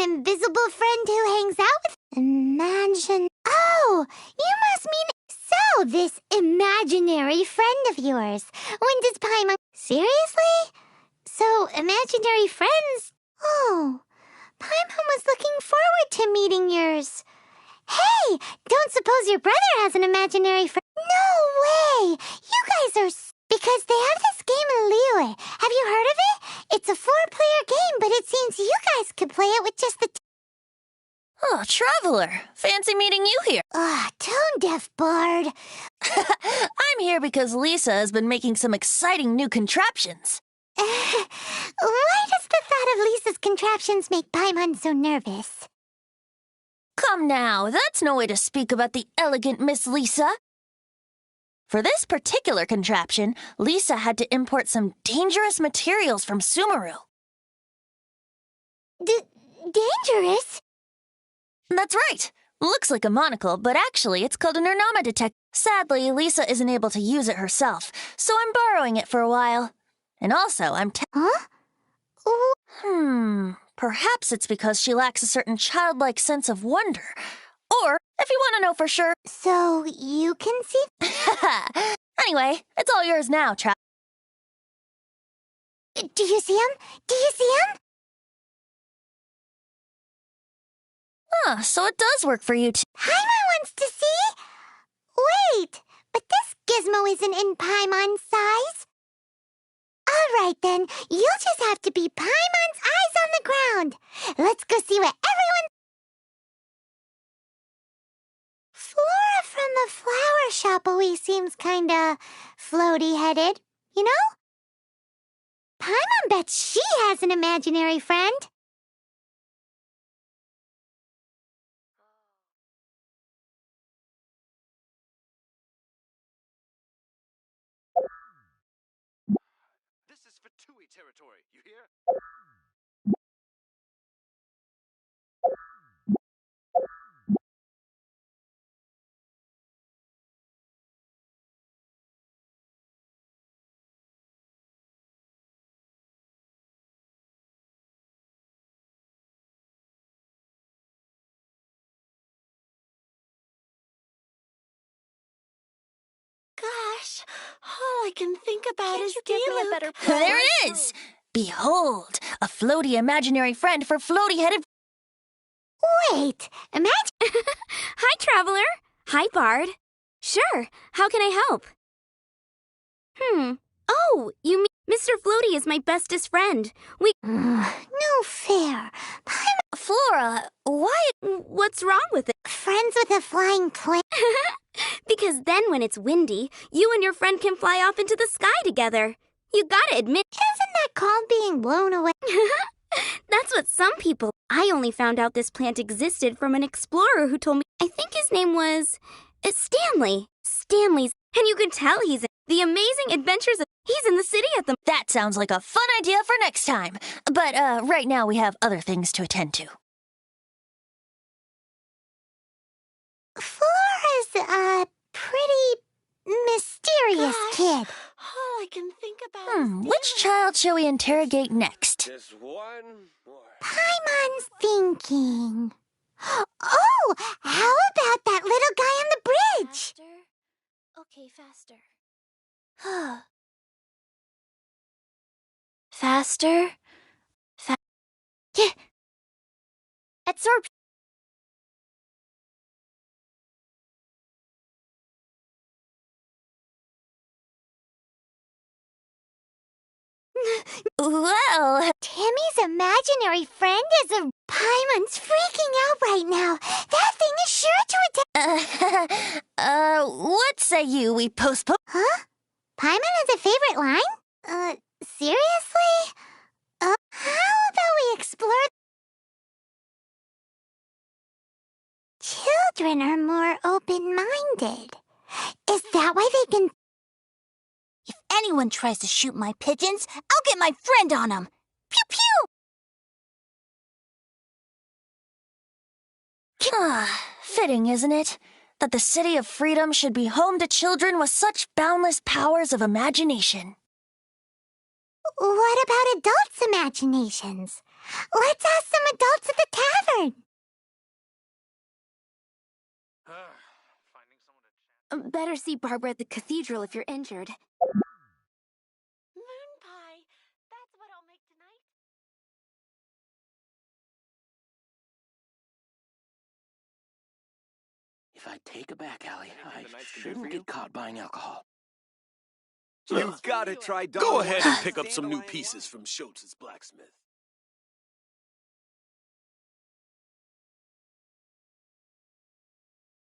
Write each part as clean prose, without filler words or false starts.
an invisible friend who hangs out with... Imagine... Oh, you must mean... So, this imaginary friend of yours. When does Paimon... Seriously? So, imaginary friends? Oh, Paimon was looking forward to meeting yours. Hey, don't suppose your brother has an imaginary friend? No way! You guys are... Because they have this game in Liyue. Have you heard of it? It's a 4-player game, but it seems you guys could play it with just the... Oh, Traveler. Fancy meeting you here. Tone-deaf bard. I'm here because Lisa has been making some exciting new contraptions. Why does the thought of Lisa's contraptions make Paimon so nervous? Come now, that's no way to speak about the elegant Miss Lisa. For this particular contraption, Lisa had to import some dangerous materials from Sumeru. Dangerous? That's right. Looks like a monocle, but actually it's called an Ernama detector. Sadly, Lisa isn't able to use it herself, so I'm borrowing it for a while. And also, Huh? Perhaps it's because she lacks a certain childlike sense of wonder. Or, if you want to know for sure... So, you can see... Anyway, it's all yours now, Do you see him? Do you see him? So it does work for you too. Paimon wants to see? Wait, but this gizmo isn't in Paimon's size. All right, then. You'll just have to be Paimon's eyes on the ground. Let's go see what everyone... Flora from the flower shop always seems kinda floaty-headed, you know? Paimon bets she has an imaginary friend. This is Venti territory, you hear? Gosh, all I can think about is There Diluc. it is! Behold, a floaty imaginary friend for floaty-headed... Wait, imagine... Hi, Traveler. Hi, Bard. Sure, how can I help? Oh, you mean Mr. Floaty is my bestest friend. No fair. Flora, why... What's wrong with it? Friends with a flying plane. Because then when it's windy, you and your friend can fly off into the sky together. You gotta admit... Isn't that called being blown away? That's what some people... I only found out this plant existed from an explorer who told me... I think his name was... Stanley. Stanley's... And you can tell he's in the amazing adventures of... He's in the city at the... That sounds like a fun idea for next time. But, right now we have other things to attend to. Flora's a pretty mysterious kid. All I can think about Which child shall we interrogate next? Just one more. Paimon's thinking. Oh, how about that little guy on the bridge? Okay, faster. Faster? Absorb. Well... Timmy's imaginary friend is a... Paimon's freaking out right now. That thing is sure to attack... what say you we postpone... Huh? Paimon has a favorite line? Seriously? How about we explore... Children are more open-minded. Is that why they can... If anyone tries to shoot my pigeons, I'll get my friend on them. Pew pew! Fitting, isn't it? That the City of Freedom should be home to children with such boundless powers of imagination. What about adults' imaginations? Let's ask some adults at the better see Barbara at the cathedral if you're injured. Moon pie. That's what I'll make tonight. If I take it back, Allie, I the nights can do shouldn't for you? get caught buying alcohol. You gotta try Don Go ahead and Juan's pick up some new dandelion pieces wine. from Schultz's blacksmith.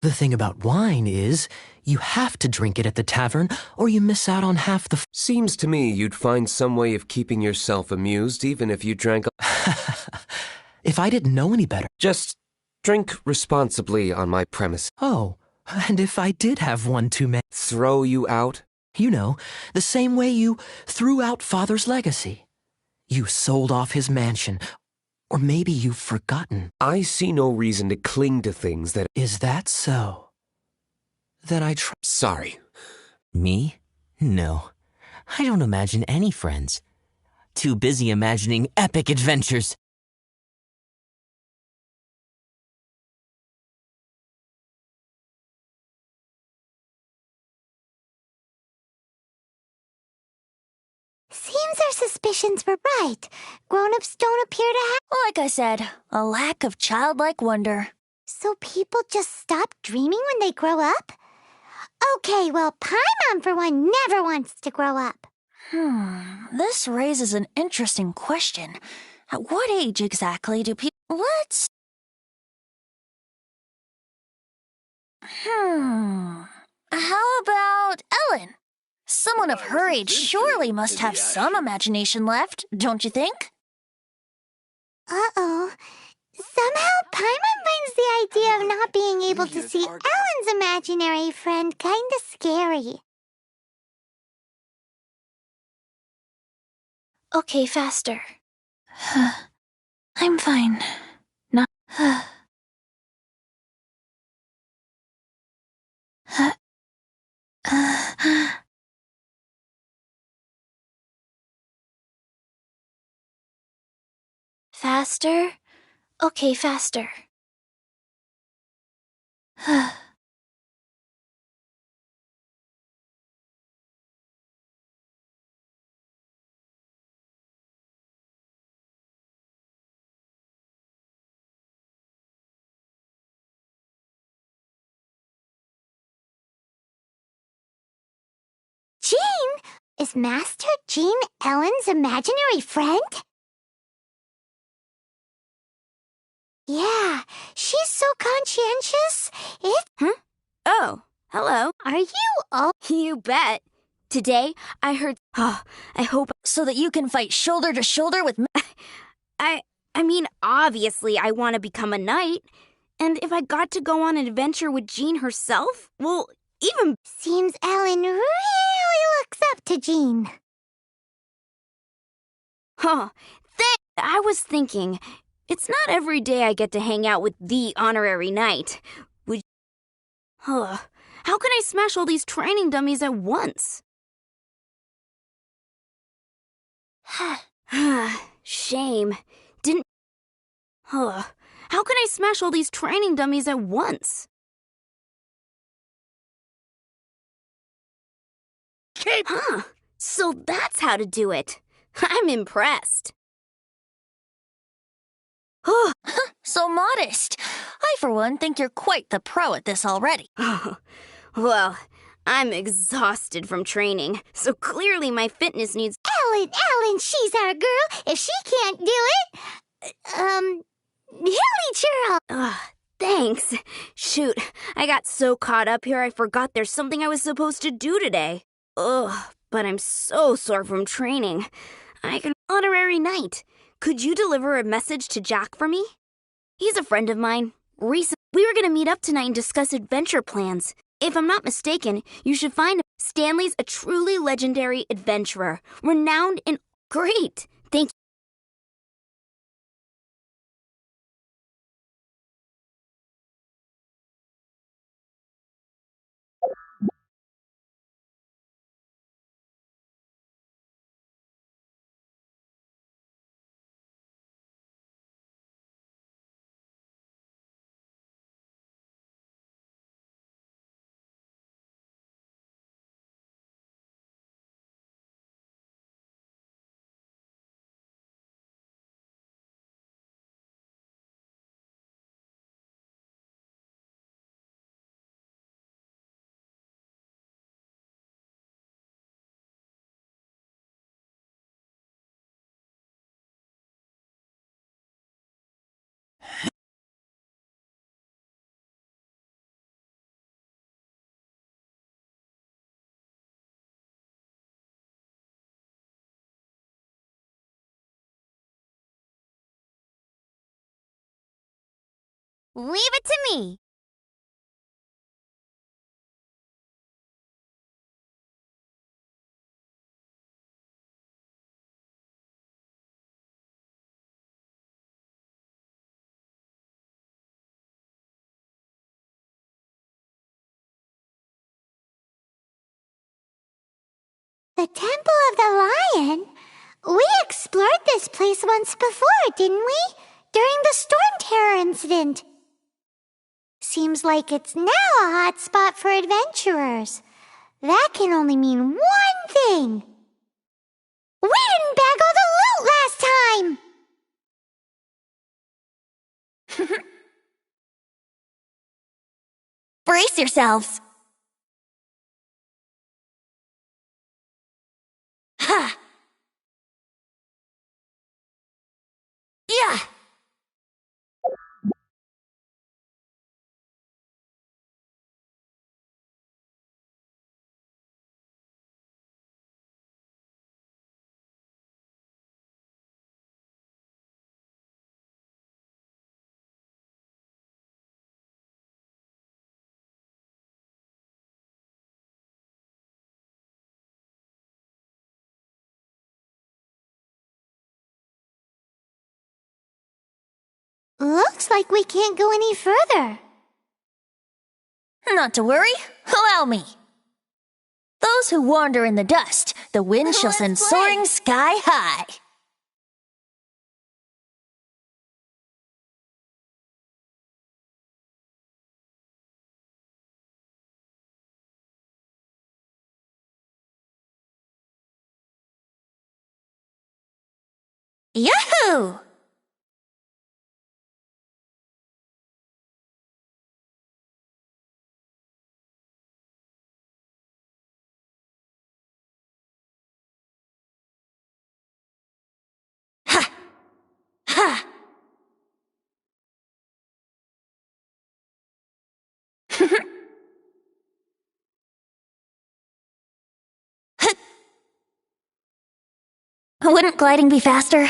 The thing about wine is, you have to drink it at the tavern, or you miss out on half the Seems to me you'd find some way of keeping yourself amused even if you drank. If I didn't know any better. Just drink responsibly on my premise. Oh, and if I did have one too many. Throw you out? You know, the same way you threw out Father's legacy. You sold off his mansion. Or maybe you've forgotten. I see no reason to cling to things that. Is that so? Then I Sorry. Me? No. I don't imagine any friends. Too busy imagining epic adventures. Seems our suspicions were right. Grown-ups don't appear to have... Like I said, a lack of childlike wonder. So people just stop dreaming when they grow up? Okay, well, Paimon, for one, never wants to grow up. This raises an interesting question. At what age exactly do people... Let's... How about Ellen? Someone of her age surely must have some imagination left, don't you think? Uh-oh. Somehow, Paimon finds the idea of not being able to see Ellen's imaginary friend kinda scary. Okay, faster. I'm fine. Not... Faster? Okay, faster. Jean? Is Master Jean Ellen's imaginary friend? Yeah, she's so conscientious. Oh, hello. Are you all... You bet. Today, I heard... Oh, I hope... So that you can fight shoulder to shoulder with me? I mean, obviously I want to become a knight. And if I got to go on an adventure with Jean herself, well, even... Seems Ellen really looks up to Jean. Huh. I was thinking, it's not every day I get to hang out with the honorary knight. How can I smash all these training dummies at once? Shame. How can I smash all these training dummies at once? Huh. So that's how to do it. I'm impressed. So modest. I, for one, think you're quite the pro at this already. Well, I'm exhausted from training, so clearly my fitness needs... Ellen, she's our girl. If she can't do it, Hilly Churl. Thanks. Shoot, I got so caught up here I forgot there's something I was supposed to do today. But I'm so sore from training. Honorary knight. Could you deliver a message to Jack for me? He's a friend of mine. We were gonna meet up tonight and discuss adventure plans. If I'm not mistaken, you should find him. Stanley's a truly legendary adventurer, renowned in... Great! Thank you. Leave it to me. The Temple of the Lion? We explored this place once before, didn't we? During the Storm Terror incident. Seems like it's now a hot spot for adventurers. That can only mean one thing. We didn't bag all the loot last time! Brace yourselves. Ha! Yeah! Looks like we can't go any further. Not to worry. Allow me. Those who wander in the dust, the wind shall send soaring sky high. Yahoo! Ha! Ha! Wouldn't gliding be faster?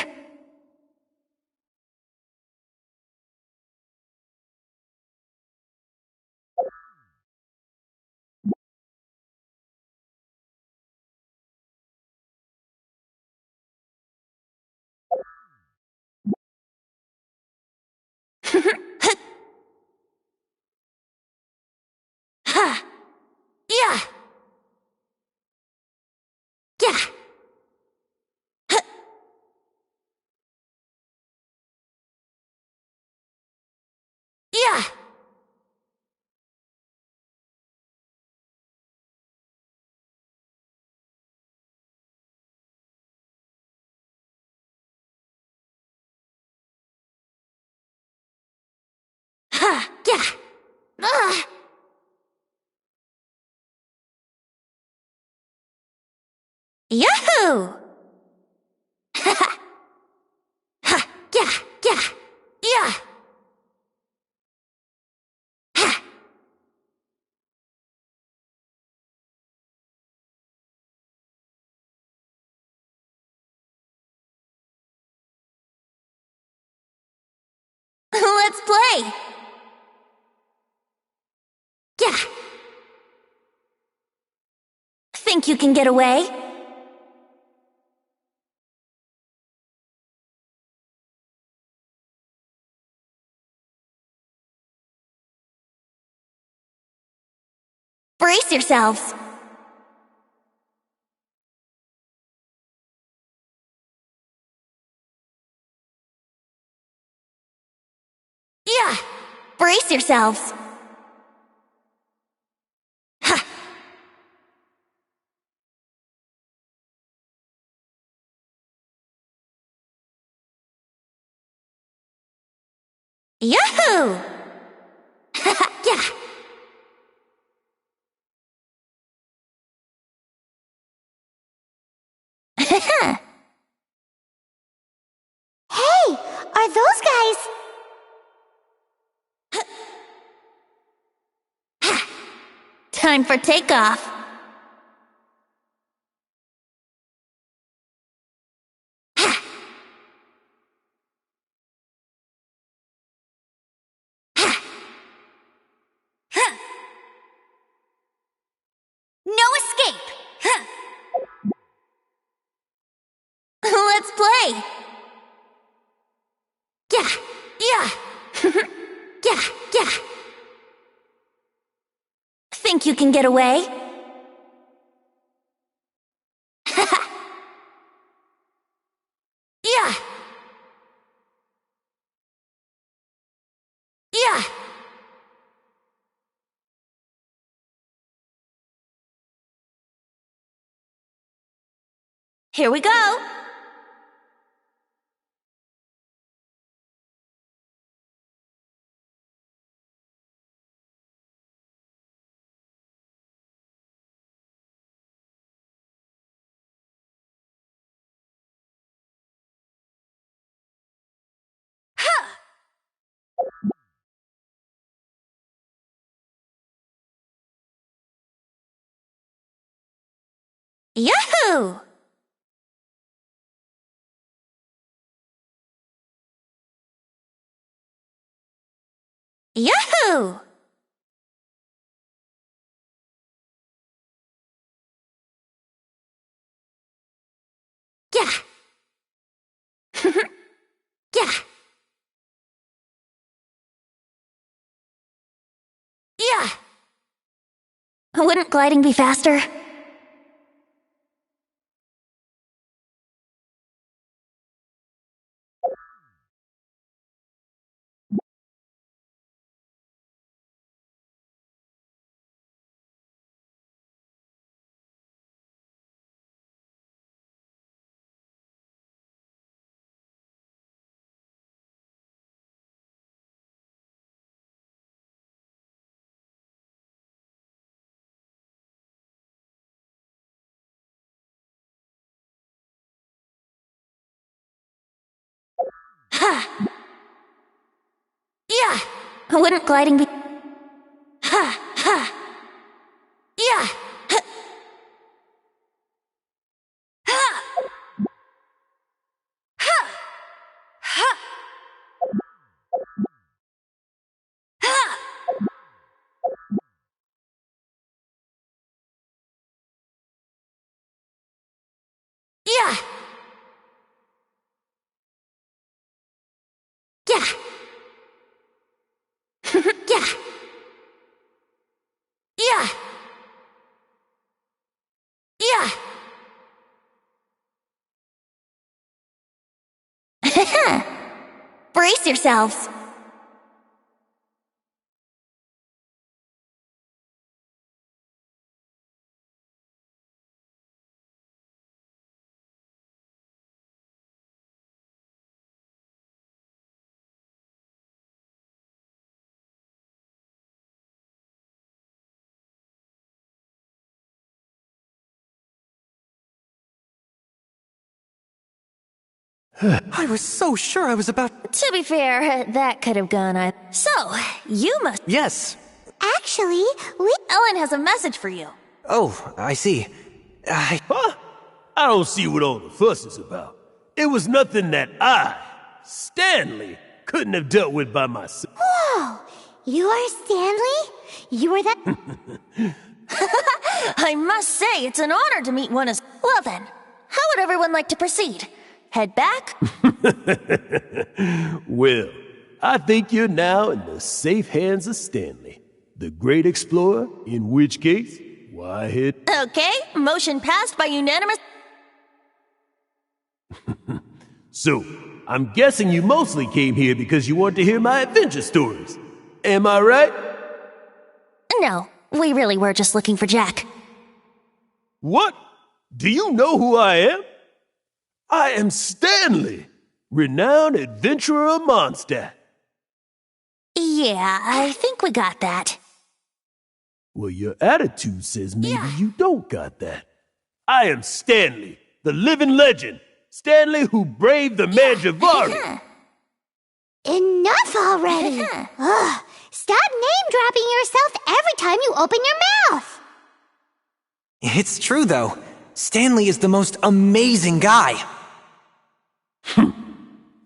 Ha! Yeah! Yeah! Ha! Yeah! Ha! Yeah! Ah! Yahoo! Ha ha! Ha! Yeah! Yeah! Yeah! Ha! Let's play! Yeah! Think you can get away? Brace yourselves! Yeah! Brace yourselves! Ha! Yahoo! Ha ha! Yeah! Hey, are those guys... Time for takeoff. Ha! Yeah, yeah. Think you can get away? Yeah. Yeah. Here we go. Yahoo! Yahoo! Yeah. Yeah. Yeah. Wouldn't gliding be faster? Ha! Yeah! Wouldn't gliding be... Ha! Ha! Yeah! Ha! Ha! Ha! Ha! Ha! Yeah! Yeah! Yeah! Yeah! Yeah! Brace yourselves. I was so sure I was about... To be fair, that could have gone. So, you must... Yes. Actually, we... Ellen has a message for you. Oh, I see. Huh? I don't see what all the fuss is about. It was nothing that I, Stanley, couldn't have dealt with by myself. Whoa! You are Stanley? You are that... I must say, it's an honor to meet one as... Well then, how would everyone like to proceed? Head back? Well, I think you're now in the safe hands of Stanley, the great explorer, in which case, why head... Okay, motion passed by unanimous... So, I'm guessing you mostly came here because you want to hear my adventure stories. Am I right? No, we really were just looking for Jack. What? Do you know who I am? I am Stanley, renowned adventurer of Mondstadt. Yeah, I think we got that. Well, your attitude says maybe you don't got that. I am Stanley, the living legend. Stanley who braved the Mangiavari. Enough already! Ugh, stop name-dropping yourself every time you open your mouth! It's true, though. Stanley is the most amazing guy.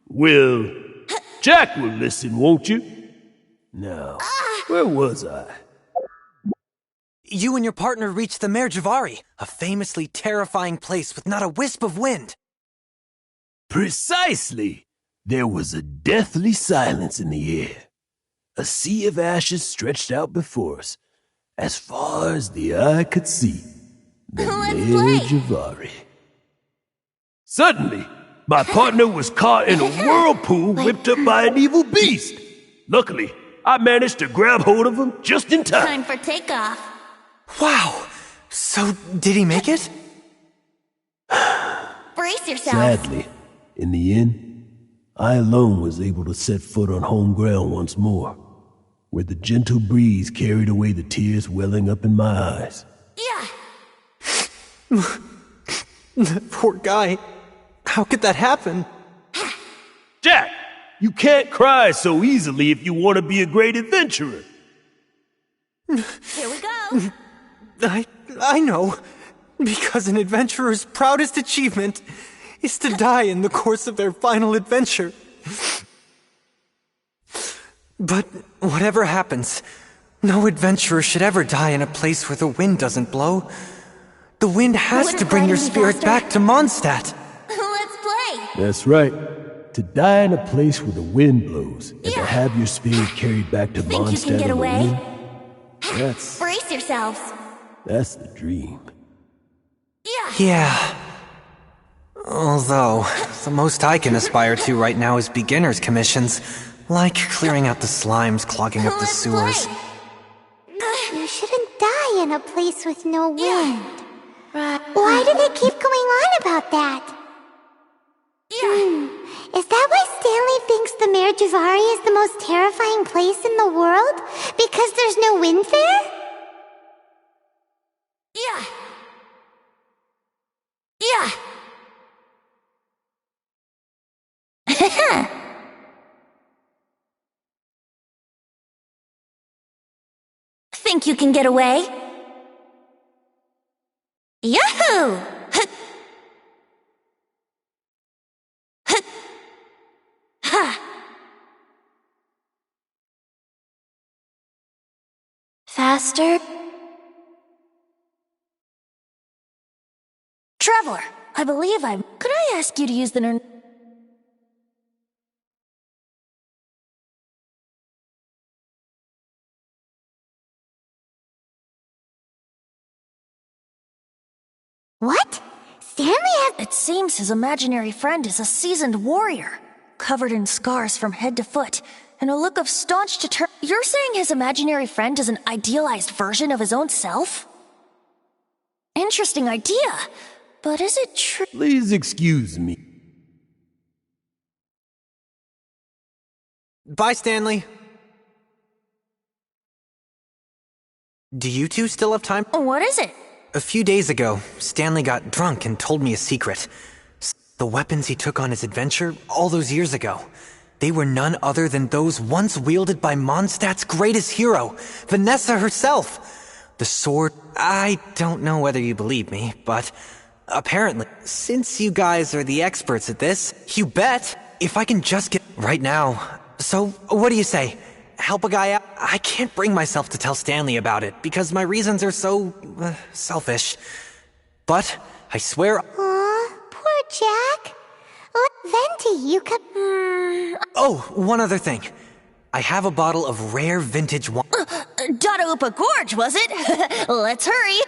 Well, Jack will listen, won't you? Now, where was I? You and your partner reached the Merjavari, a famously terrifying place with not a wisp of wind. Precisely. There was a deathly silence in the air. A sea of ashes stretched out before us, as far as the eye could see. The Mayor Javari. Suddenly, my partner was caught in a whirlpool whipped up by an evil beast. Luckily, I managed to grab hold of him just in time. Time for takeoff. Wow! So, did he make it? Brace yourself. Sadly, in the end, I alone was able to set foot on home ground once more, where the gentle breeze carried away the tears welling up in my eyes. Yeah. That poor guy. How could that happen? Jack, you can't cry so easily if you want to be a great adventurer. Here we go. I know. Because an adventurer's proudest achievement is to die in the course of their final adventure. But whatever happens, no adventurer should ever die in a place where the wind doesn't blow. The wind has to bring your spirit back to Mondstadt. Let's play. That's right. To die in a place where the wind blows, and to have your spirit carried back to Think you can Mondstadt get on the away? wind, Brace yourselves. that's the dream. Yeah. Although, the most I can aspire to right now is beginner's commissions, like clearing out the slimes clogging up the sewers. You shouldn't die in a place with no wind. Why do they keep going on about that? Is that why Stanley thinks the Mayor Javari is the most terrifying place in the world? Because there's no wind there? Yeah. Yeah. Think you can get away? Yahoo! Ha! Faster? Traveler, I believe I'm... Could I ask you to use the... What? Stanley has... It seems his imaginary friend is a seasoned warrior, covered in scars from head to foot, and a look of staunch You're saying his imaginary friend is an idealized version of his own self? Interesting idea, but is it true? Please excuse me. Bye, Stanley. Do you two still have time? What is it? A few days ago, Stanley got drunk and told me a secret. The weapons he took on his adventure all those years ago, they were none other than those once wielded by Mondstadt's greatest hero, Vanessa herself. The sword, I don't know whether you believe me, but apparently, since you guys are the experts at this, you bet if I can just get right now. So, what do you say? Help a guy out? I can't bring myself to tell Stanley about it because my reasons are so selfish. But I swear. Aw, poor Jack. Venti, you could... Oh, one other thing. I have a bottle of rare vintage wine. Dada Upa Gorge, was it? Let's hurry.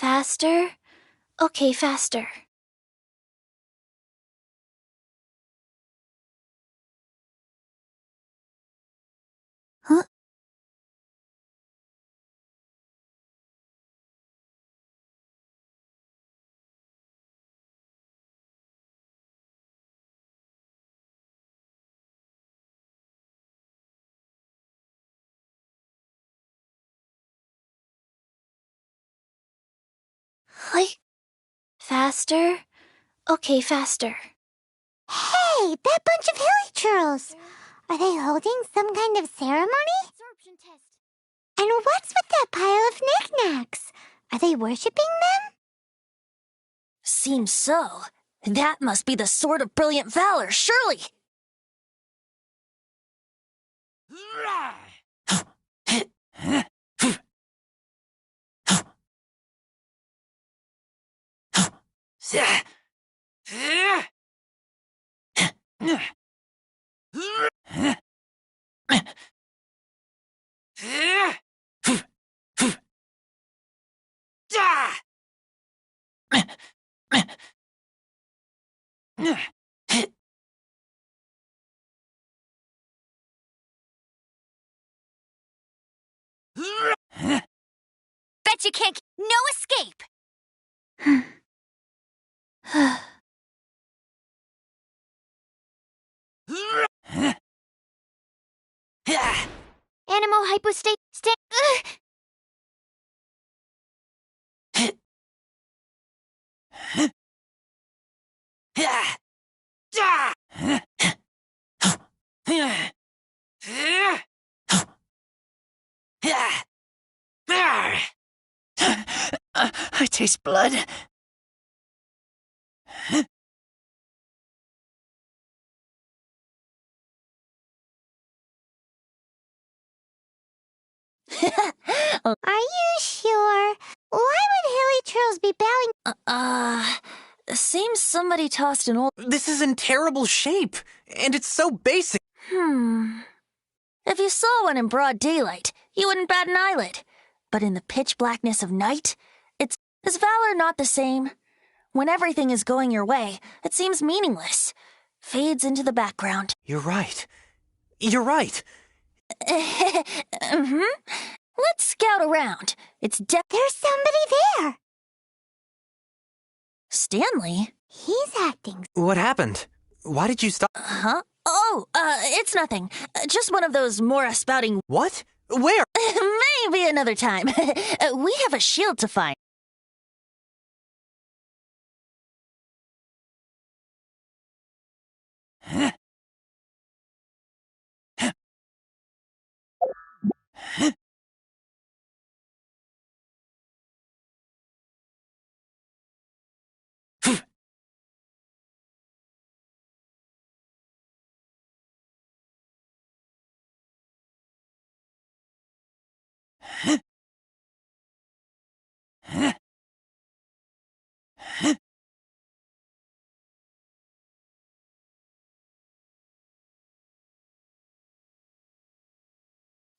Faster? Okay, faster. Huh? Faster? Okay, faster. Hey, that bunch of hilly churls! Are they holding some kind of ceremony? And what's with that pile of knickknacks? Are they worshipping them? Seems so. That must be the sword of brilliant valor, surely! Bet you can't. No escape! Animo hypostate. I taste blood. Are you sure? Why would hilly churls be bowing? Seems somebody tossed an old. This is in terrible shape, and it's so basic. If you saw one in broad daylight, you wouldn't bat an eyelid. But in the pitch blackness of night, is valor not the same? When everything is going your way, it seems meaningless. Fades into the background. You're right. You're right. Mm-hmm. Let's scout around. There's somebody there. Stanley? He's acting. What happened? Why did you stop? Huh? Oh, it's nothing. Just one of those Mora spouting. What? Where? Maybe another time. We have a shield to find.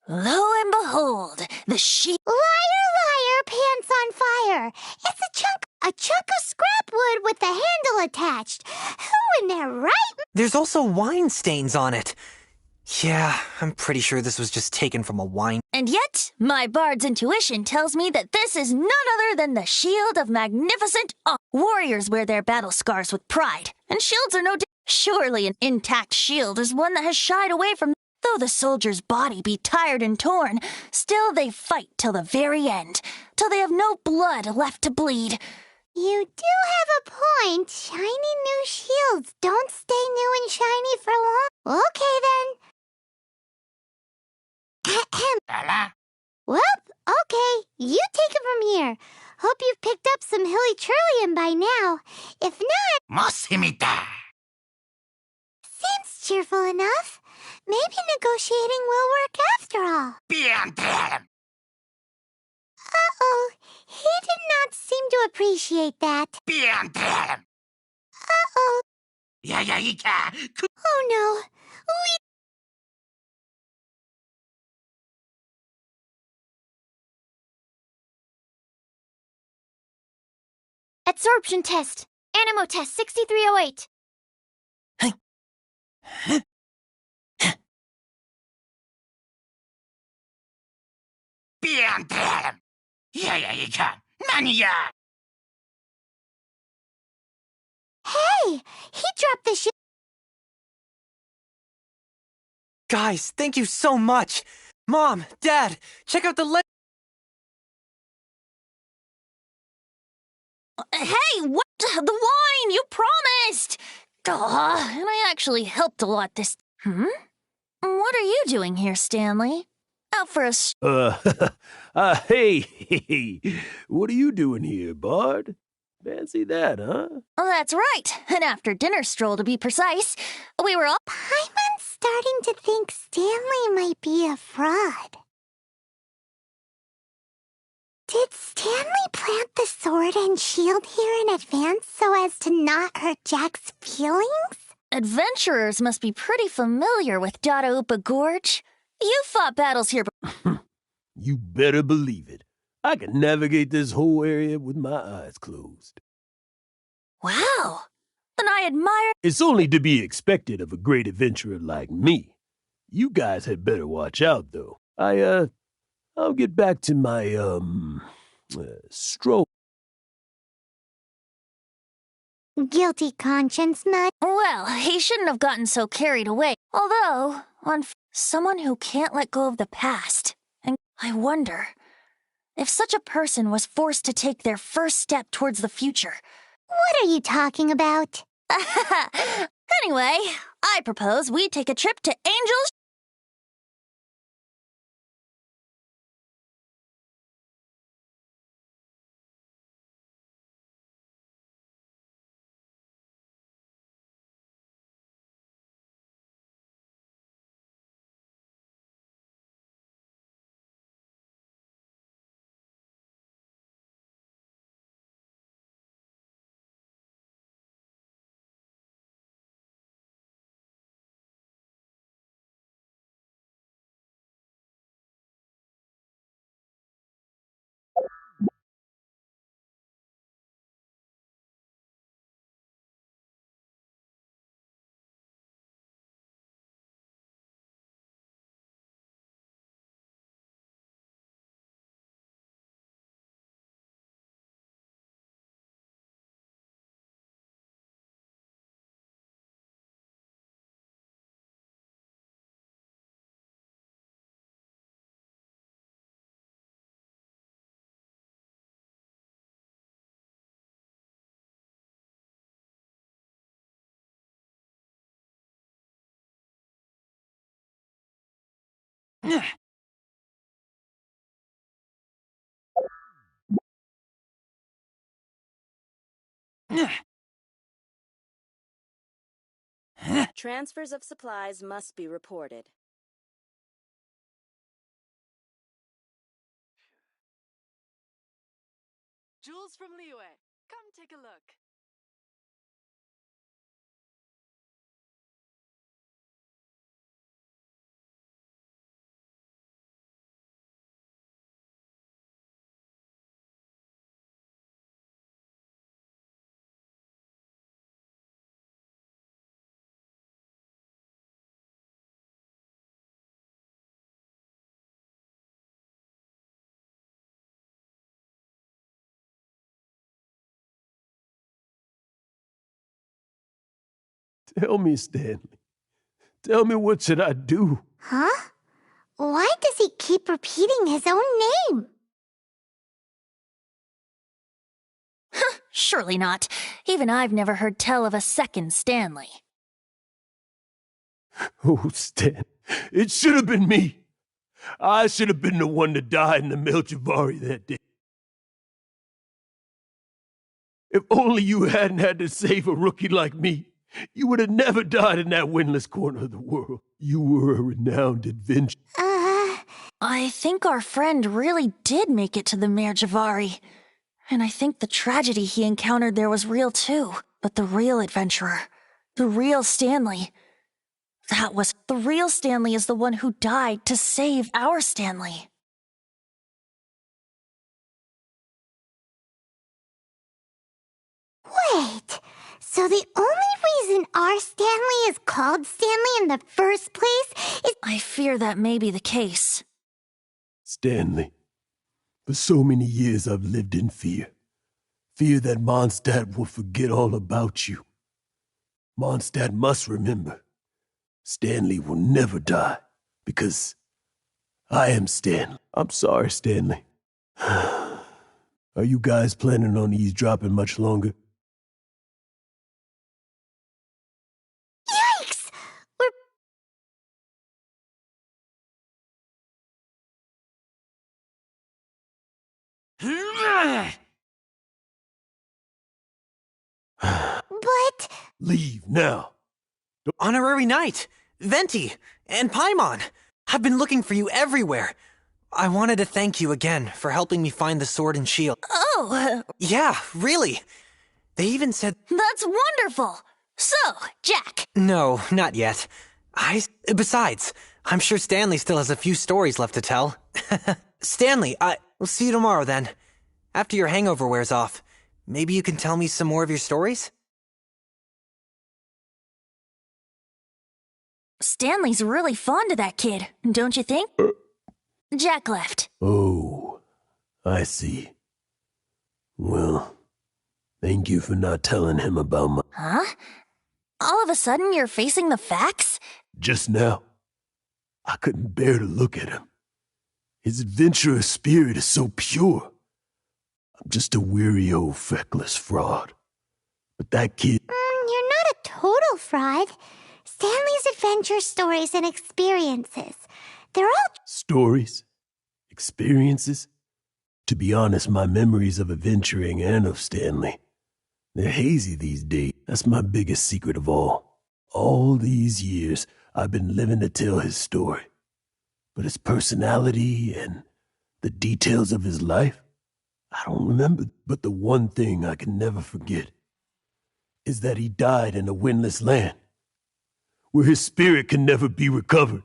Lo and behold, the shield. Liar, liar, pants on fire. It's a chunk of scrap wood with the handle attached. Who in their right? There's also wine stains on it. Yeah, I'm pretty sure this was just taken from a wine. And yet, my bard's intuition tells me that this is none other than the shield of magnificent awe. Warriors wear their battle scars with pride, and shields are no different. Surely an intact shield is one that has shied away from. Though the soldier's body be tired and torn, still they fight till the very end, till they have no blood left to bleed. You do have a point. Shiny new shields don't stay new and shiny for long. Okay, then. Well, okay. You take it from here. Hope you've picked up some hilly churlium by now. If not, seems cheerful enough. Maybe negotiating will work after all. Uh-oh. He did not seem to appreciate that. Uh-oh. Oh, no. We Adsorption test. Animo test 6308. Hey, he dropped the shit. Guys, thank you so much. Mom, Dad, check out the Hey, what? The wine! You promised! Duh, and I actually helped a lot this... What are you doing here, Stanley? Out for a... Hey, what are you doing here, Bard? Fancy that, huh? Oh, that's right. An after-dinner stroll, to be precise. We were all... Paimon's starting to think Stanley might be a fraud. Did Stanley plant the sword and shield here in advance so as to not hurt Jack's feelings? Adventurers must be pretty familiar with Dadaupa Gorge. You fought battles here You better believe it. I can navigate this whole area with my eyes closed. Wow. Then I admire... It's only to be expected of a great adventurer like me. You guys had better watch out, though. I'll get back to my, stroll. Guilty conscience, Mud. Well, he shouldn't have gotten so carried away. Although, someone who can't let go of the past. And I wonder if such a person was forced to take their first step towards the future. What are you talking about? Anyway, I propose we take a trip to Angel's... Transfers of supplies must be reported. Jules from Liyue, come take a look. Tell me, Stanley. Tell me, what should I do? Huh? Why does he keep repeating his own name? Surely not. Even I've never heard tell of a second Stanley. Oh, Stan, it should have been me. I should have been the one that died in the Melchivari that day. If only you hadn't had to save a rookie like me, you would have never died in that windless corner of the world. You were a renowned adventurer. I think our friend really did make it to the Merjavari. And I think the tragedy he encountered there was real too. But the real adventurer, the real Stanley, the real Stanley is the one who died to save our Stanley. Wait, so the only reason our Stanley is called Stanley in the first place is— I fear that may be the case. Stanley, for so many years I've lived in fear. Fear that Mondstadt will forget all about you. Mondstadt must remember, Stanley will never die, because I am Stanley. I'm sorry, Stanley. Are you guys planning on eavesdropping much longer? Yikes! But— Leave now. Honorary Knight, Venti, and Paimon. I've been looking for you everywhere. I wanted to thank you again for helping me find the sword and shield. Oh, Yeah, really. They even said— that's wonderful. So, Jack. No, not yet. Besides, I'm sure Stanley still has a few stories left to tell. Stanley, will see you tomorrow then. After your hangover wears off, maybe you can tell me some more of your stories? Stanley's really fond of that kid, don't you think? Jack left. Oh, I see. Well, thank you for not telling him about my— Huh? All of a sudden you're facing the facts? Just now, I couldn't bear to look at him. His adventurous spirit is so pure. I'm just a weary old feckless fraud. But that kid— you're not a total fraud. Stanley's adventure stories and experiences, they're all— Stories? Experiences? To be honest, my memories of adventuring and of Stanley, they're hazy these days. That's my biggest secret of all. All these years, I've been living to tell his story. But his personality and the details of his life, I don't remember. But the one thing I can never forget is that he died in a windless land, where his spirit can never be recovered.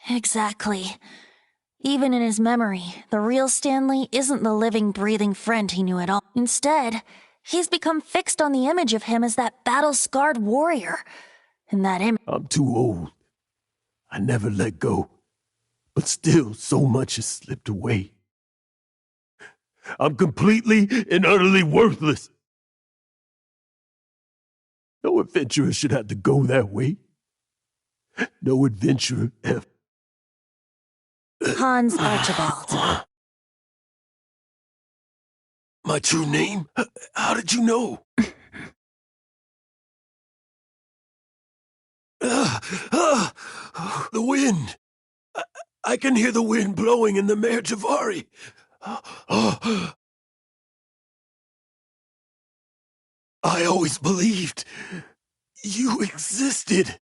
Exactly. Even in his memory, the real Stanley isn't the living, breathing friend he knew at all. Instead, he's become fixed on the image of him as that battle-scarred warrior. And that image— I'm too old. I never let go. But still, so much has slipped away. I'm completely and utterly worthless. No adventurer should have to go that way. No adventurer ever. Hans Archibald. My true name? How did you know? The wind. I can hear the wind blowing in the Mare Javari. I always believed you existed.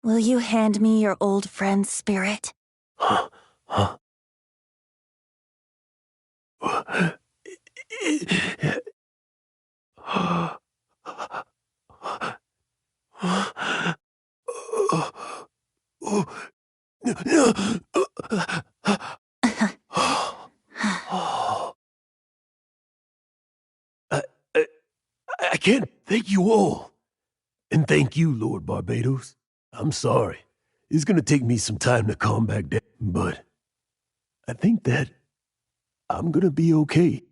Will you hand me your old friend's spirit? I can't thank you all. And thank you, Lord Barbados. I'm sorry. It's gonna take me some time to calm back down, but I think that I'm gonna be okay.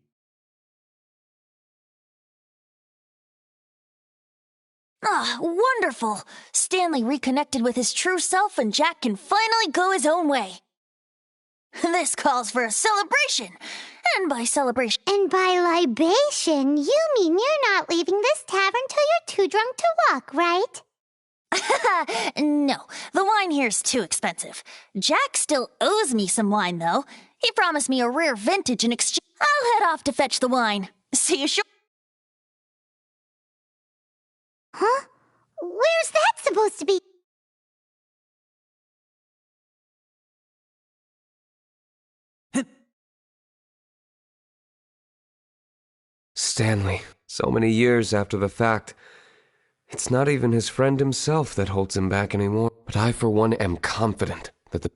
Ah, wonderful! Stanley reconnected with his true self and Jack can finally go his own way. This calls for a celebration. And by celebration— And by libation, you mean you're not leaving this tavern till you're too drunk to walk, right? No, the wine here's too expensive. Jack still owes me some wine, though. He promised me a rare vintage in exchange. I'll head off to fetch the wine. See you shortly. Huh? Where's that supposed to be? Stanley, so many years after the fact. It's not even his friend himself that holds him back anymore. But I, for one, am confident that the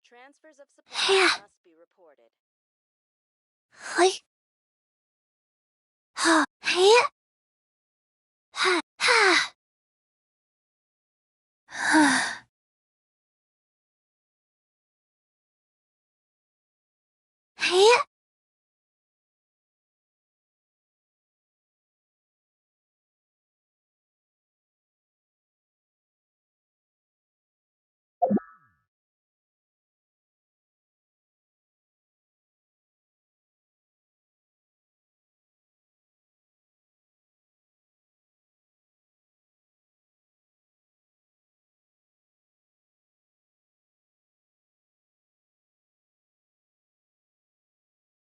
Transfers of supplies must be reported.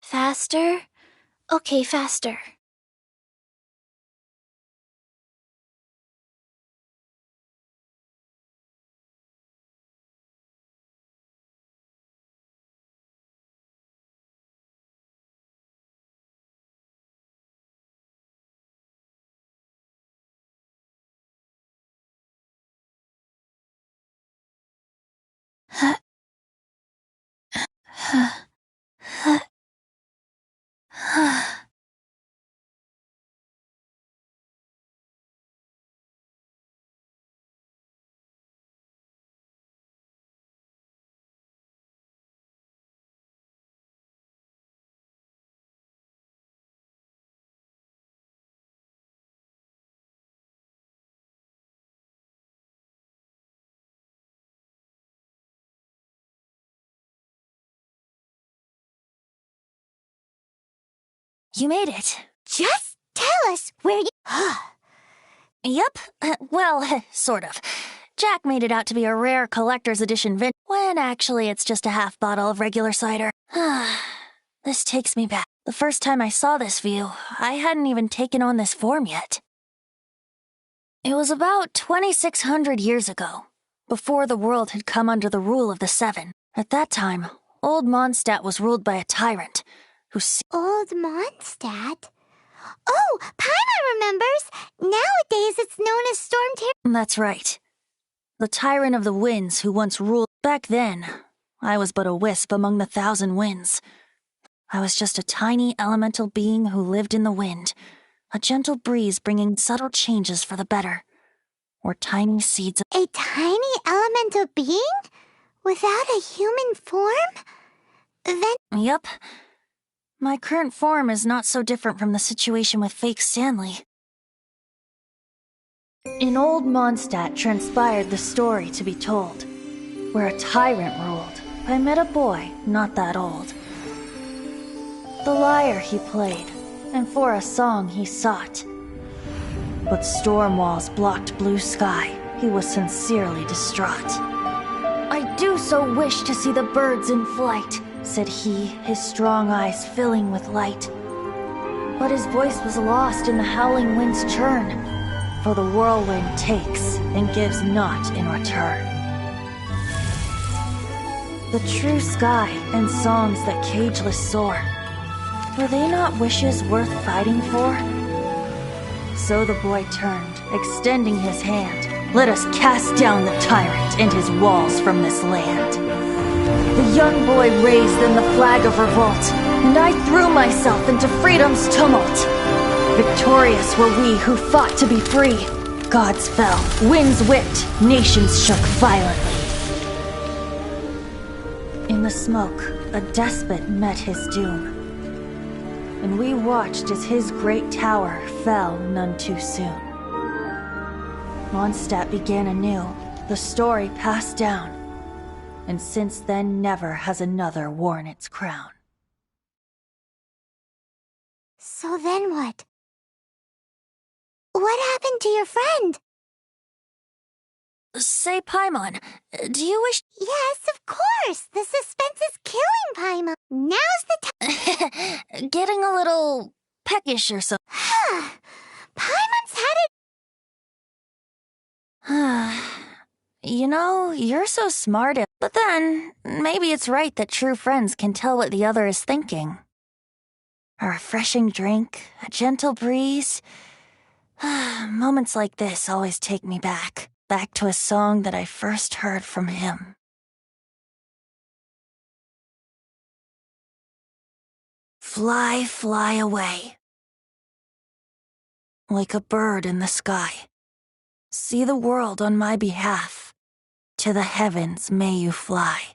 Faster? Okay, faster. You made it. Just tell us where you... Yep. Well, sort of. Jack made it out to be a rare collector's edition Venti, when actually it's just a half bottle of regular cider. This takes me back. The first time I saw this view, I hadn't even taken on this form yet. It was about 2,600 years ago, before the world had come under the rule of the Seven. At that time, old Mondstadt was ruled by a tyrant who... Old Mondstadt? Oh, Paimon remembers! Nowadays it's known as Storm Terror. That's right. The tyrant of the winds who once ruled. Back then, I was but a wisp among the thousand winds. I was just a tiny elemental being who lived in the wind, a gentle breeze bringing subtle changes for the better, or tiny seeds of... A tiny elemental being? Without a human form? Yup. My current form is not so different from the situation with fake Stanley. In old Mondstadt transpired the story to be told, where a tyrant ruled. I met a boy not that old. The lyre he played, and for a song he sought. But storm walls blocked blue sky. He was sincerely distraught. I do so wish to see the birds in flight, said he, his strong eyes filling with light. But his voice was lost in the howling wind's churn, for the whirlwind takes and gives not in return. The true sky and songs that cageless soar, were they not wishes worth fighting for? So the boy turned, extending his hand. Let us cast down the tyrant and his walls from this land. The young boy raised then the flag of revolt, and I threw myself into freedom's tumult. Victorious were we who fought to be free. Gods fell, winds whipped, nations shook violently. In the smoke, a despot met his doom, and we watched as his great tower fell none too soon. Mondstadt began anew, the story passed down, and since then never has another worn its crown. So then what? What happened to your friend? Say, Paimon, do you wish... Yes, of course! The suspense is killing Paimon. Now's the time... Getting a little peckish or so. Paimon's had it... You know, you're so smart, but then, maybe it's right that true friends can tell what the other is thinking. A refreshing drink, a gentle breeze. Moments like this always take me back to a song that I first heard from him. Fly, fly away. Like a bird in the sky. See the world on my behalf. To the heavens may you fly.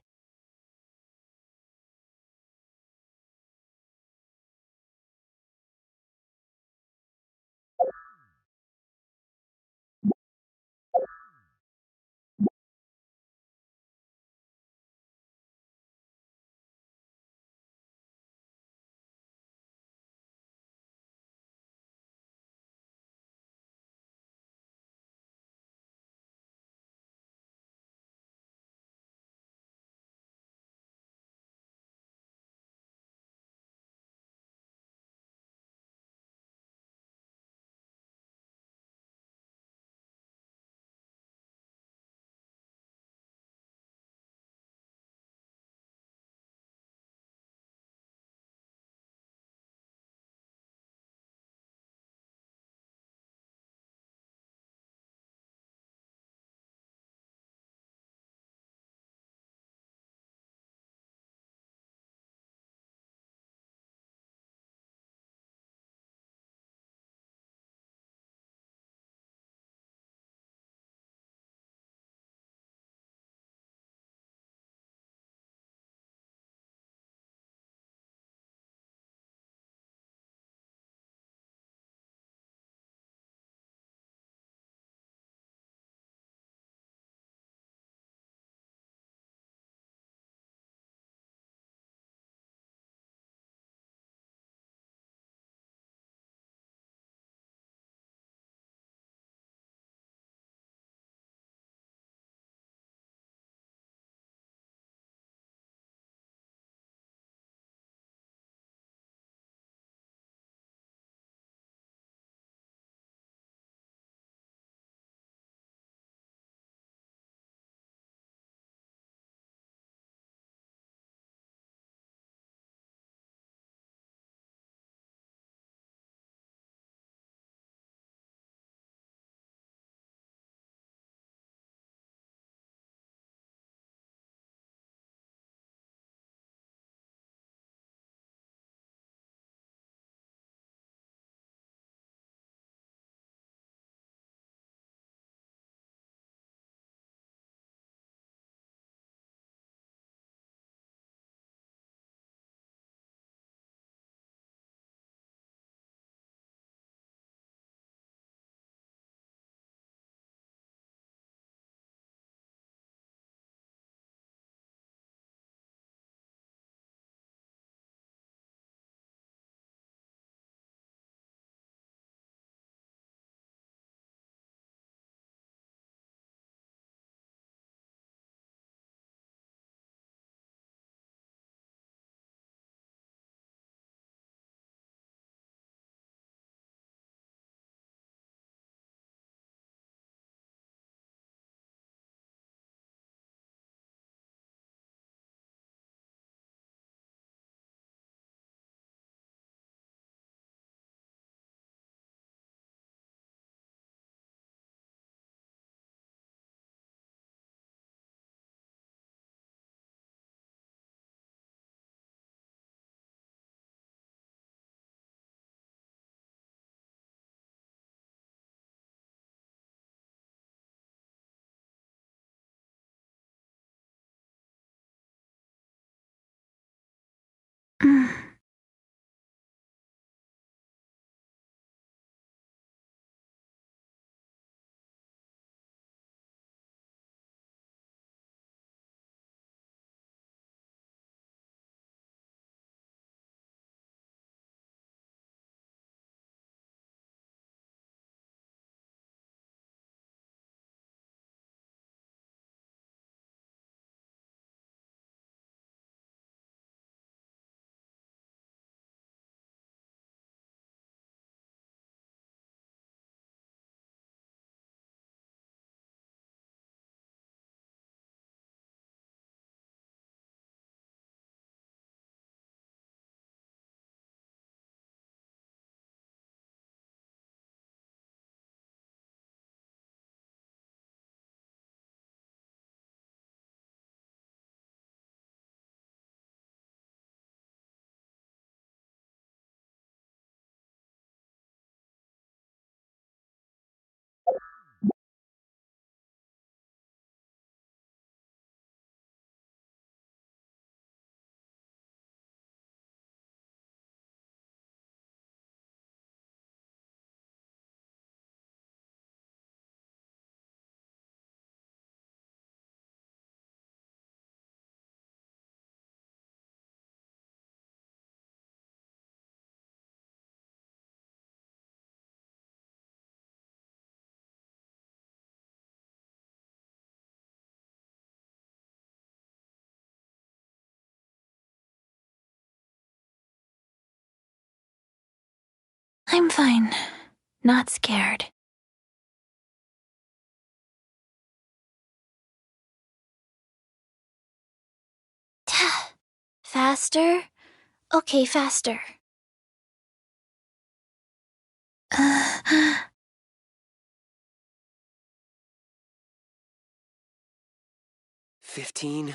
I'm fine. Not scared. Faster? Okay, faster. 15,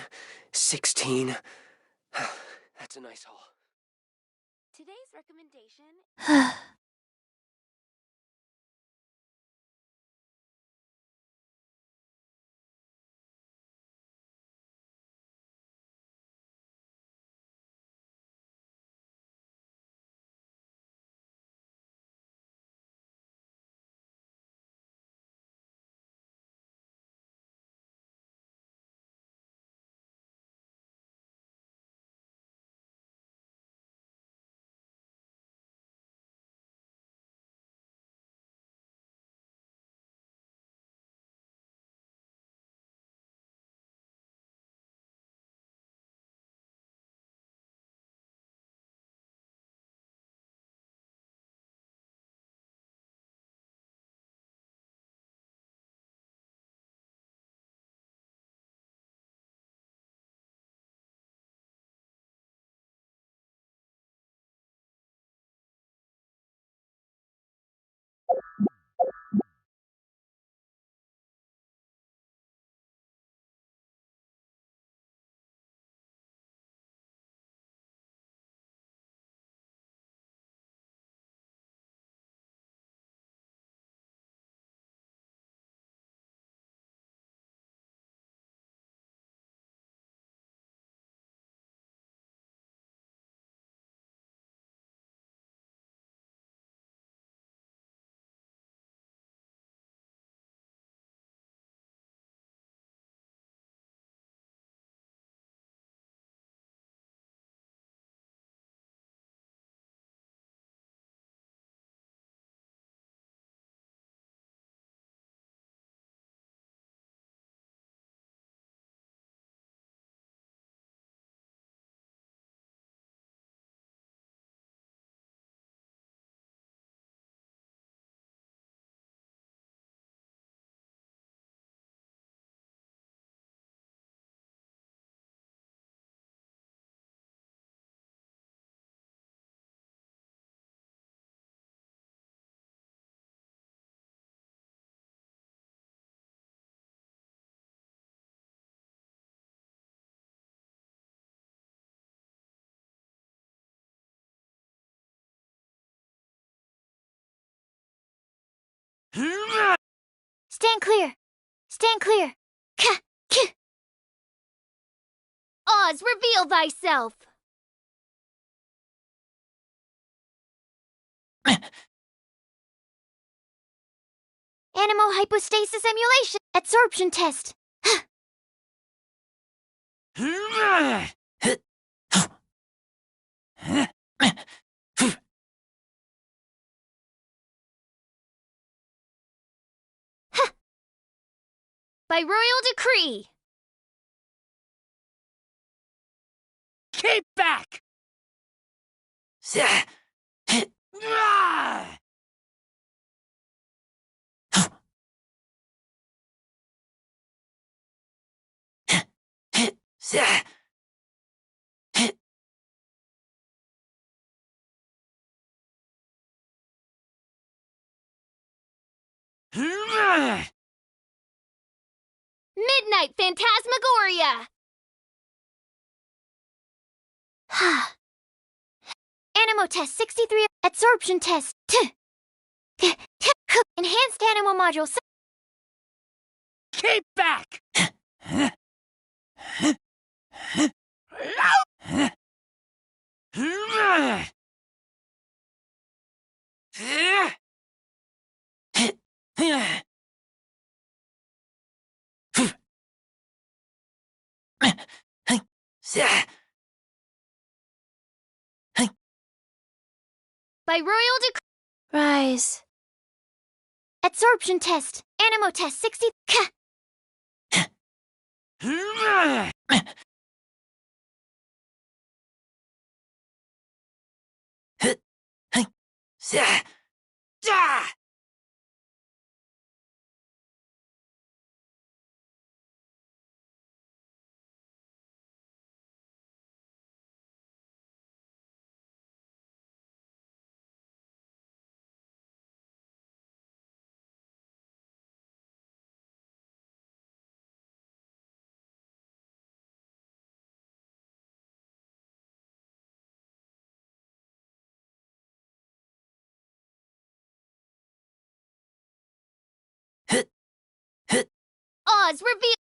16. That's a nice haul. Today's recommendation. Stand clear! Stand clear! Ka! K! Oz, reveal thyself! Animal hypostasis emulation! Adsorption test! By royal decree! Keep back! Midnight Phantasmagoria! Animo test 63. Adsorption test. Enhanced animal module. Keep back! By royal decree. Rise. Adsorption test. Animo test 60. Oz, reveal.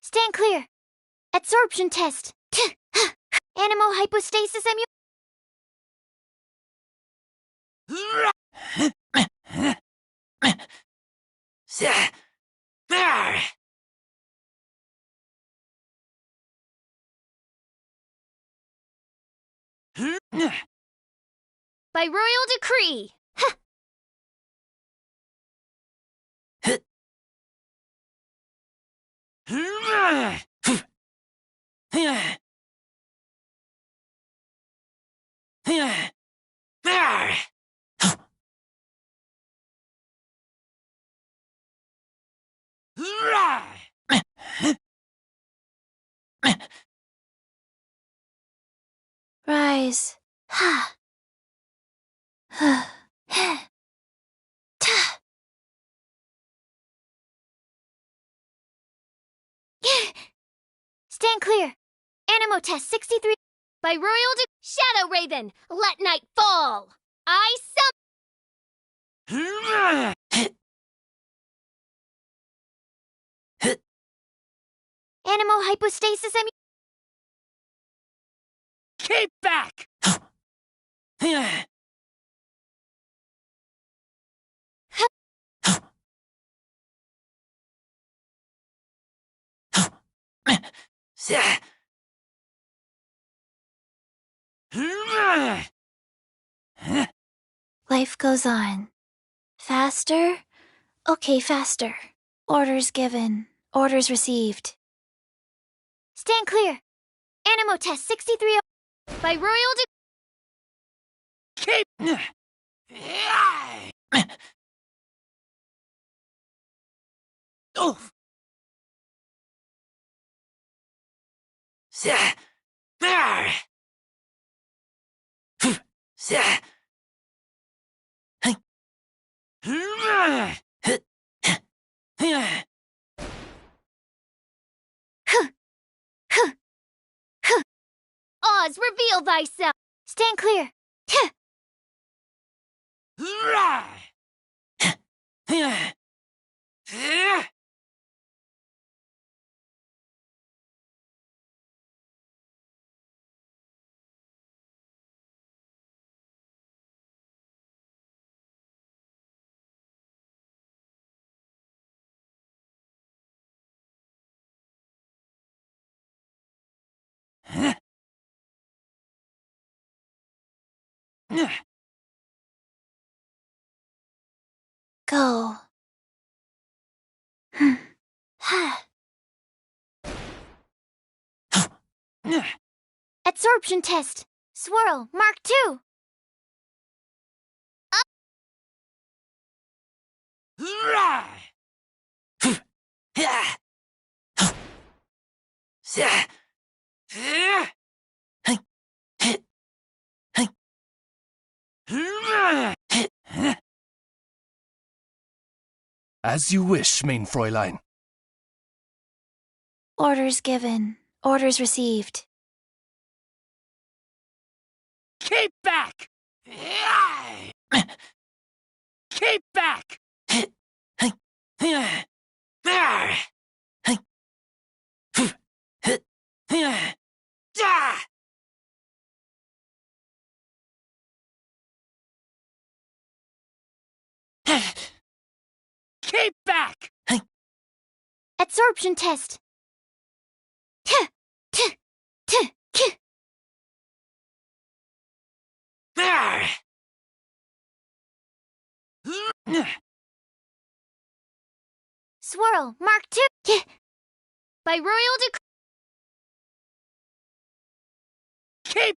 Stand clear. Adsorption test. Animo hypostasis emu. By royal decree. Rise. Stand clear. Animo test 63. By royal Shadow Raven, let night fall. I Animo hypostasis emu. Keep back! Life goes on. Faster? Okay, faster. Orders given. Orders received. Stand clear. Animo test 63. By royal Keep... Oof. Oz, reveal thyself. Stand clear. Go. Adsorption test. Swirl, Mark 2. As you wish, mein Fräulein. Orders given. Orders received. Keep back! Keep back! Keep back! Adsorption test. Swirl, Mark 2. By royal decree. Keep...